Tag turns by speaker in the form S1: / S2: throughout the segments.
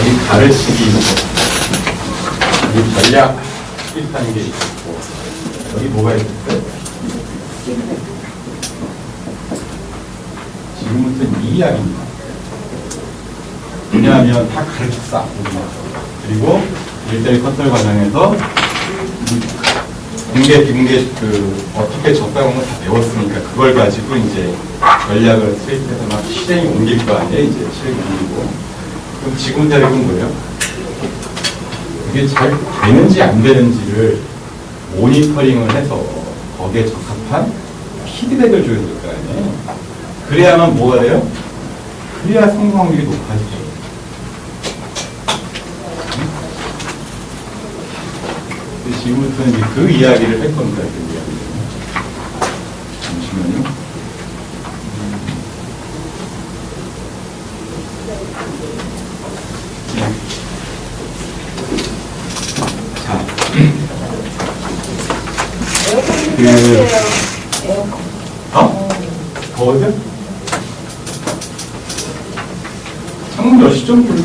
S1: 여기 가르치기 있고, 여기 전략 필수하는 게 있고, 여기 뭐가 있을까요? 지금부터 이 이야기입니다. 왜냐하면 다 가르쳤다. 그리고 1대1 컨설 과정에서 공개, 비공개 어떻게 적당한 거 다 배웠으니까 그걸 가지고 이제 전략을 수립해서 막 실행에 옮길 거 아니에요. 이제 실행에 옮기고. 그럼 지금 대략은 뭐예요? 이게 잘 되는지 안 되는지를 모니터링을 해서 거기에 적합한 피드백을 줘야 될 거 아니에요. 그래야만 뭐가 돼요? 그래야 성공 확률이 높아지죠. 지금부터는 이제 그 이야기를 할 겁니다. 그 이야기. 잠시만요. 자, 더워요? 창문 몇 시 정도 불래?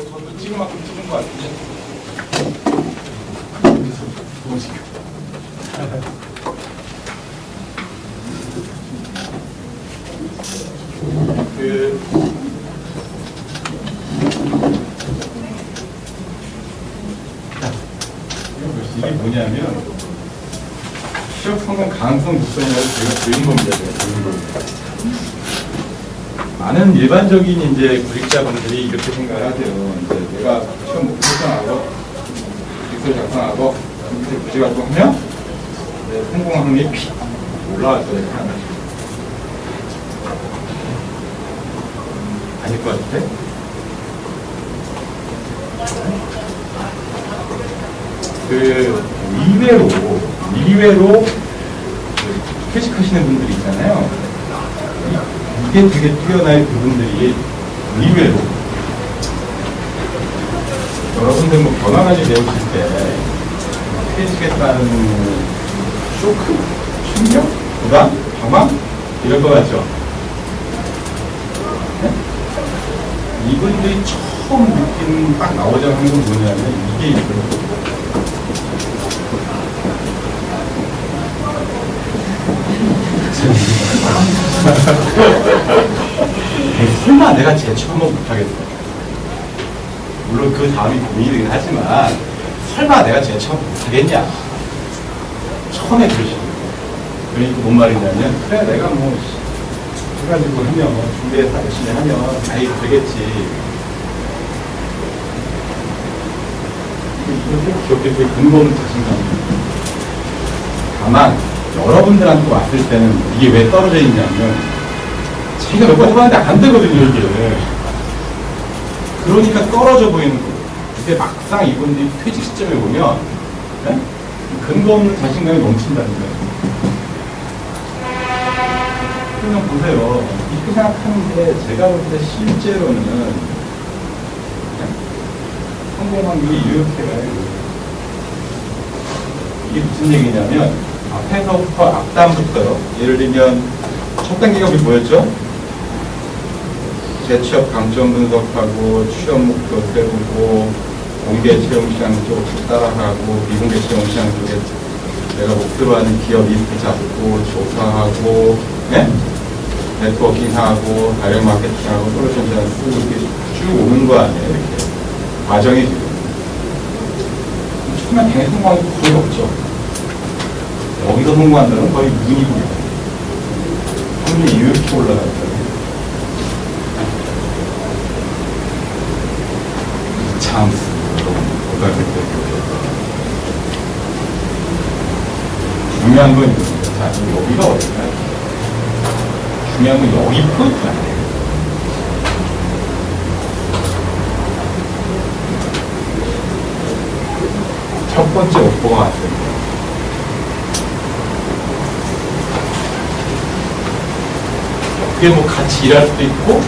S1: 저도 찍은 만큼 찍은 것 같은데. 이게 뭐냐면 취업 성공 가능성 조건이라고 제가 드린 겁니다. 많은 일반적인 이제 구직자분들이 이렇게 생각을 하세요. 이제 내가 시험 목표 설정하고 기술 작성하고 구직 활동하면 성공 확률이 픽 올라갈 거예요. 아닐 것 같아? 의외로 퇴직하시는 분들이 있잖아요. 이게 되게 뛰어나요. 그분들이 의외로 여러분들 뭐 변화까지 배우실 때 퇴직했다는 쇼크, 충격, 부담, 방황 이럴 것 같죠? 네? 이분들이 처음 느끼는 딱 나오자는 건 뭐냐면 이게 있거든요. 설마 내가 제출 한번 못하겠어. 물론 그 다음이 고민이 되긴 하지만 설마 내가 제출 못하겠냐. 처음에 그러시는 거예요. 그러니까 뭔 말이냐면 그래 내가 뭐 해가지고 하면 준비해서 열심히 하면 아이 되겠지. 이렇게 기억해 되게 근거 없는 자신감입니다. 다만 여러분들한테 왔을 때는 이게 왜 떨어져 있냐면 자기가 몇 번 해봤는데 안 되거든요 이게. 그러니까 떨어져 보이는 거예요. 근데 막상 이분들이 퇴직 시점에 보면 네? 근거 없는 자신감이 넘친다는 거예요. 그냥 보세요. 이렇게 생각하는데 제가 볼 때 실제로는 네? 성공 확률이 이렇게 가요. 이게 무슨 얘기냐면 앞에서부터 앞단부터요. 예를 들면 첫 단계가 뭐였죠? 재취업 강점 분석하고 취업 목표 세우고 공개 채용 시장 쪽으로 따라가고 비공개 채용 시장 쪽에 내가 목표로 하는 기업 리스트 잡고 조사하고 네? 네트워킹하고 다른 마케팅하고 솔루션 제안 쓰고 이렇게 쭉 오는 거 아니에요? 이렇게 과정이 지금 처음에 당연히 성공하기 거의 없죠. 여기서 성공한다는 거의 문이고요. 확률이 이렇게 올라갔어요. 참, 고등학교 때. 중요한 건 있습니다. 자, 여기가 어딜까요? 중요한 건 여기 포인트가 아니에요. 첫 번째 오퍼가 왔어요. 그게 뭐 같이 일할 수도 있고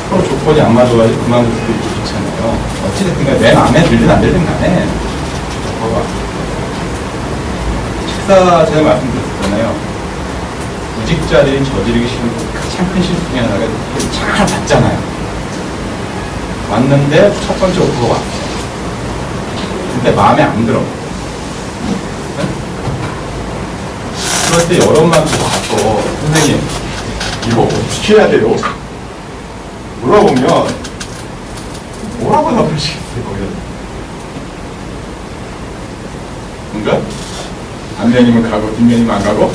S1: 서로 조건이 안 맞아가지고 그만둘 수도 있고 좋잖아요. 어찌됐든 간에 내 마음에 들든 안 들든 간에 봐봐. 식사 제가 말씀드렸잖아요. 구직자들이 저지르기 싫은 가장 큰 실수 중에 하나가 하나 봤잖아요. 왔는데 첫 번째 오퍼가 왔어. 근데 마음에 안 들어. 네? 그럴 때 여러 번 와서 선생님 이거 어떻게 해야 돼요? 물어보면 뭐라고 답하시겠어요? 거기서 뭔가 앞면이면 가고 뒷면이면 안 가고.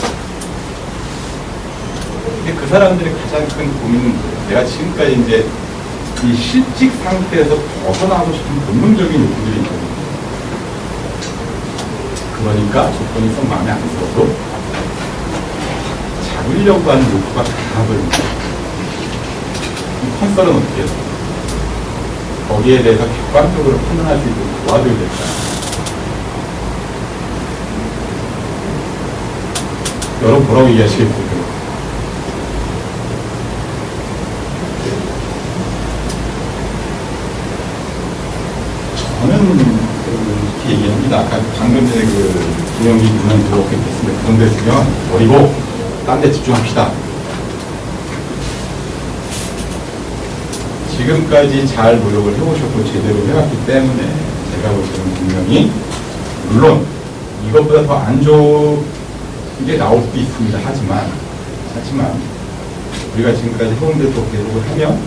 S1: 근데 그 사람들이 가장 큰 고민은 뭐예요? 내가 지금까지 이제 이 실직 상태에서 벗어나고 싶은 본능적인 욕구들이 있거든요. 그러니까 조건이 썩 마음에 안 들어도 잡으려고 하는 욕구가 강하거든요. 이 컨설은 어떻게 해서 거기에 대해서 객관적으로 판단할 수 있도록 도와줘야 될까요? 여러분 뭐라고 얘기하시겠어요? 저는 이렇게 얘기합니다. 아까 방금 전에 그 김영기 누나님 그렇게 했습니다. 그 정도 했으면 버리고 딴 데 집중합시다. 지금까지 잘 노력을 해오셨고 제대로 해왔기 때문에 제가 볼 때는 분명히 물론 이것보다 더 안 좋은 게 나올 수도 있습니다. 하지만 우리가 지금까지 해온 대로 계속을 하면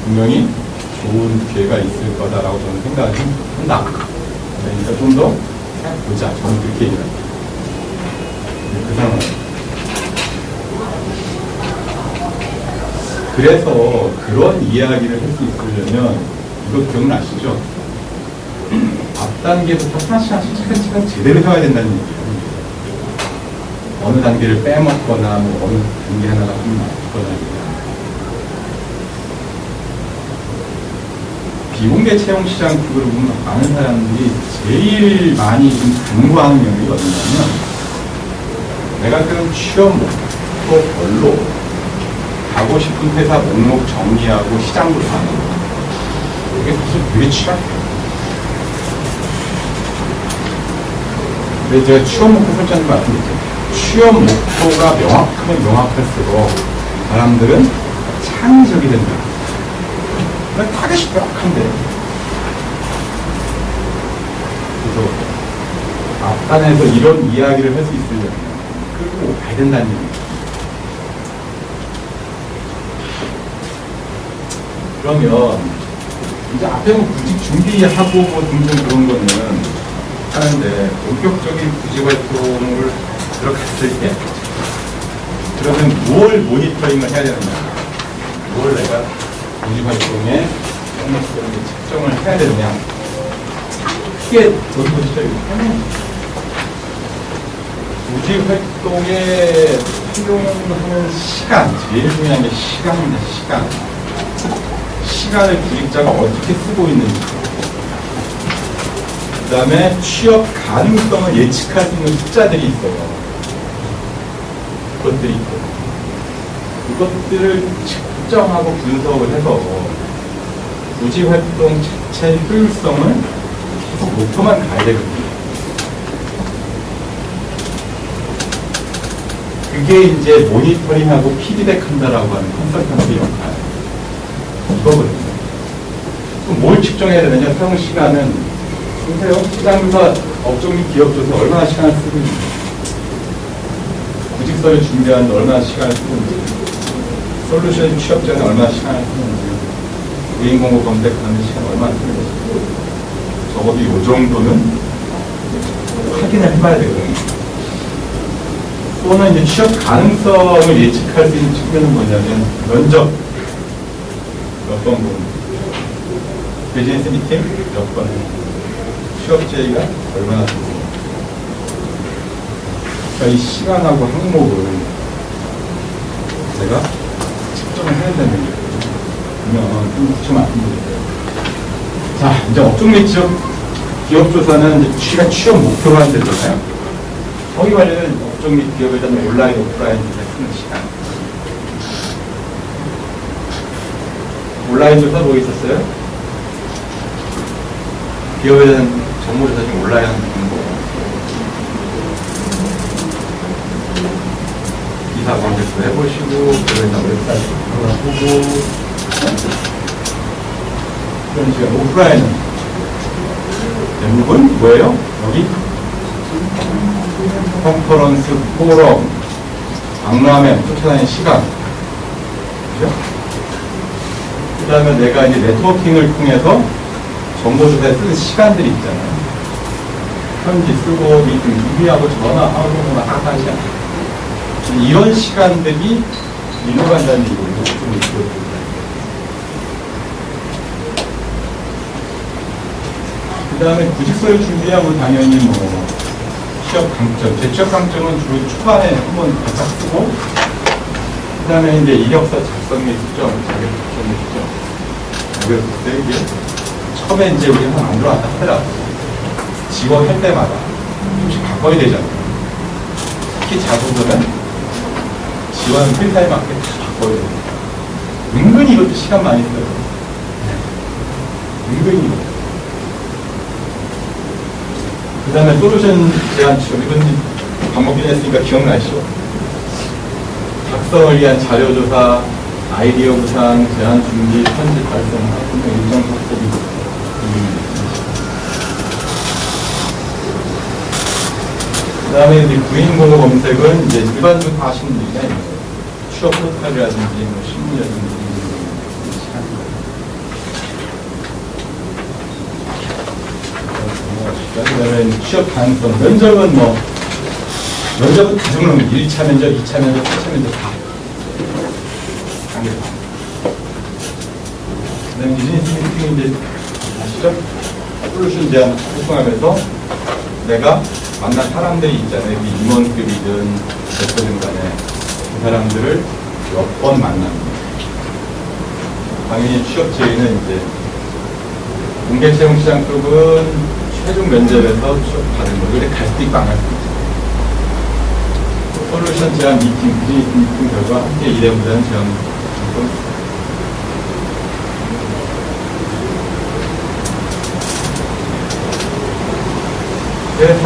S1: 분명히 좋은 기회가 있을 거다라고 저는 생각을 한다. 그러니까 좀 더 보자. 저는 그렇게 얘기합니다. 그 상황. 그래서 그런 이야기를 할 수 있으려면 이거 기억나시죠? 앞 단계부터 하나씩 차근차근 제대로 해야 된다는 얘기예요. 어느 단계를 빼먹거나 뭐 어느 단계 하나가 좀 나쁘거나. 비공개 채용시장 그걸 보면 많은 사람들이 제일 많이 좀 강구하는 영역이 어디냐면 내가 그런 취업 목표별로 가고 싶은 회사 목록 정리하고 시장으로 가는 거. 이게 사실 되게 취약해요. 근데 제가 취업 목표 설정하는 거 말씀드렸죠. 취업 목표가 명확하면 명확할수록 사람들은 창의적이 된다. 타겟이 명확한데. 그래서 앞단에서 이런 이야기를 할 수 있으려면 끌고 가야 된다는 얘기죠. 그러면 이제 앞에 뭐 구직 준비하고 뭐 등등 그런 거는 하는데 본격적인 구직 활동을 들어갔을 때 그러면 뭘 모니터링을 해야 되느냐, 뭘 내가 구직 활동에 성공적으로 측정을 해야 되느냐. 크게 여기 보시죠. 구직 활동에 활용하는 시간, 제일 중요한 게 시간입니다. 시간을 구직자가 어떻게 쓰고 있는지, 그 다음에 취업 가능성을 예측할 수 있는 숫자들이 있어요. 그것들이 있고, 그것들을 측정하고 분석을 해서 구직 활동 자체의 효율성을 계속 높여만 가야 되거든요. 그게 이제 모니터링하고 피드백한다라고 하는 컨설턴트의 역할. 이거거든요. 그럼 뭘 측정해야 되느냐? 사용 시간은, 보세요. 시장조사, 업종 및 기업조사 얼마나 시간을 쓰고 있는지, 구직서를 준비하는데 얼마나 시간을 쓰고 있는지, 솔루션 취업 전에 얼마나 시간을 쓰는지, 개인 공고 검색하는 시간 얼마나 쓰는지, 적어도 이 정도는 확인을 해봐야 되거든요. 또는 이제 취업 가능성을 예측할 수 있는 측면은 뭐냐면, 면접 몇 번 보는, 비즈니스 미팅 몇 번, 취업 제의가 얼마나 되고, 그러니까 이 시간하고 항목을 제가 측정을 해야 되는 거예요. 그러면 좀 구체 말씀드릴게요. 자, 이제 업종 및 기업 조사는 이제 취업 목표로 하는 데잖아요. 거기 관련된 업종 및 기업에 대한 온라인, 오프라인 쓰는 시간. 온라인 조사 뭐 있었어요? 기업에 대한 정보조사 중에 온라인 하는 거. 기사 검색도 해보시고, 기업에 대한 웹사이트 들어가보고, 그런 시간. 오프라인은 대부분 뭐예요? 여기 컨퍼런스, 포럼, 박람회 쫓아다니는 시간. 그죠? 그 다음에 내가 이제 네트워킹을 통해서 정보조사에 쓰는 시간들이 있잖아요. 편지 쓰고, 미팅, 준비하고, 전화하고, 뭐, 하는 시간. 이런 시간들이 일로 간다는 얘기를 좀 있거든요. 그 다음에 구직서를 준비하고 당연히 뭐, 취업 강점, 제 취업 강점은 주로 초반에 한번 바짝 쓰고, 그 다음에 이제 이력서 작성 및 수정, 자격 작성 및 수정. 그래서 이게 처음에 이제 우리 하나 만들어놨다 하더라도 지원할 때마다 조금씩 바꿔야 되잖아요. 특히 자소서는 지원 필사에 맞게 다 바꿔야 돼요. 은근히 이것도 시간 많이 써요. 은근히 이것도. 그 다음에 솔루션 제안 취업. 이건 반복긴 했으니까 기억나시죠? 작성을 위한 자료조사, 아이디어 구상, 제안 준비, 편집 발송하고 일정 확보비. 그 다음에 이제 구인 공고 검색은 이제 일반적으로 다 하시는 분인데 취업 포털이라든지 뭐 신문이라든지 그다음에 취업 가능성, 면접은 뭐 면접은 다 적는 1차 면접, 2차 면접, 3차 면접 다. 당연히 다. 그다음에 비즈니스 미팅 이제 아시죠? 솔루션 제안 활성하면서 내가 만난 사람들이 있잖아요. 임원급이든 대표든 간에 그 사람들을 몇 번 만납니다. 당연히 취업 제의는 이제 공개 채용 시장 쪽은 최종 면접에서 취업 받은 거. 그래 갈 수도 있고 안 갈 수도 있죠. 솔루션 제안 미팅, 비즈니스 미팅 결과 함께 일해보자는 제안. 그래서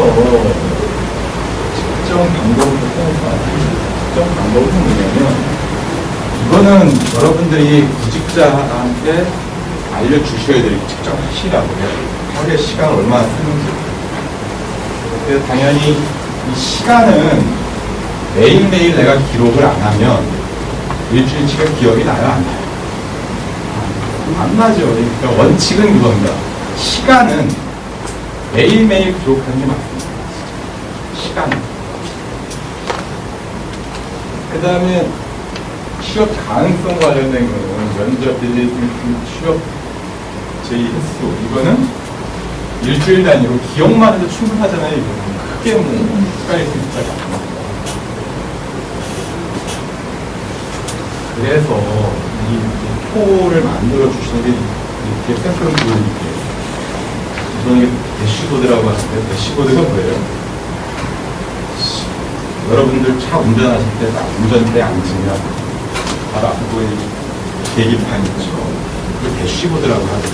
S1: 특정 방법을 특정 방법은 뭐냐면 이거는 여러분들이 구직자한테 알려주셔야 되고 직접 하시라고요. 하루에 시간을 얼마나 쓰는지. 그래서 당연히 이 시간은 매일매일 내가 기록을 안 하면 일주일치가 기억이 나요, 안 나요? 안 나죠. 그러니까 원칙은 그겁니다. 시간은 매일매일 기록하는 게 맞습니다. 시간. 그 다음에 취업 가능성 관련된 거는 면접, 취업 제의 횟수. 이거는 일주일 단위로 기억만 해도 충분하잖아요. 이거는 크게 뭐 헷갈릴 수 있지 않습니다. 그래서 이 표를 만들어 주시는 게 이렇게 샘플을 보여드릴게요. 저는 대시보드라고 하는데 대시보드가 뭐예요? 여러분들 차 운전하실 때 운전대에 앉으면 바로 앞에 보이는 계기판 있죠. 그걸 대시보드라고 하죠.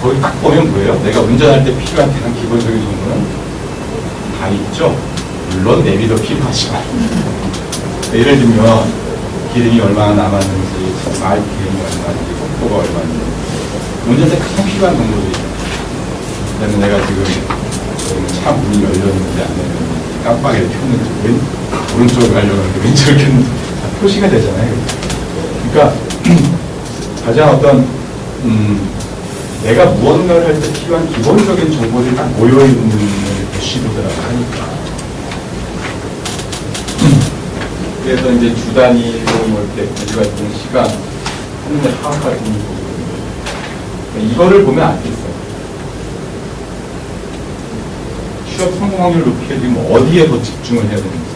S1: 거기 딱 보면 뭐예요? 내가 운전할 때 필요한 가장 기본적인 정보는 다 있죠. 물론 내비도 필요하지만 예를 들면 기름이 얼마나 남았는지, 말 기름이 얼마인지, 속도가 얼마인지 운전대 가장 필요한 정보도 있어요. 그 다음에 내가 지금 차 문이 열렸는지 안 열렸는지 깜빡이를 켰는지 오른쪽으로 가려고 하는데 왼쪽을 켰는지 다 표시가 되잖아요. 그러니까 가장 어떤 내가 무언가를 할 때 필요한 기본적인 정보들이 딱 모여있는 대시보드라고 하니까 그래서 이제 주 단위로 뭐 이렇게 가지고 있는 시간 하는데 파악할 수 있는 거거든요. 이거를 보면 알겠어요. 취업 성공 확률 높이게 되면 어디에 더 집중을 해야 되는지.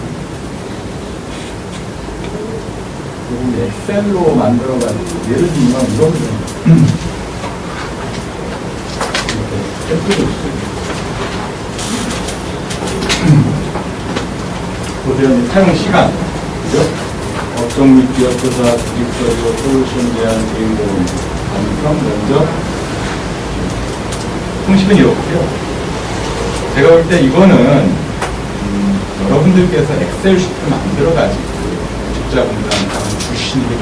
S1: 엑셀로 만들어가지고 예를 들면 이런 보세요. 사용 시간. 그죠? 업종 및 기업 조사, 구직서류, 솔루션 제안, 주인공, 감성, 면접. 형식은 이렇고요. 제가 볼 때 이거는 여러분들께서 엑셀 시트 만들어가지고 구직자분들한테 주시는 게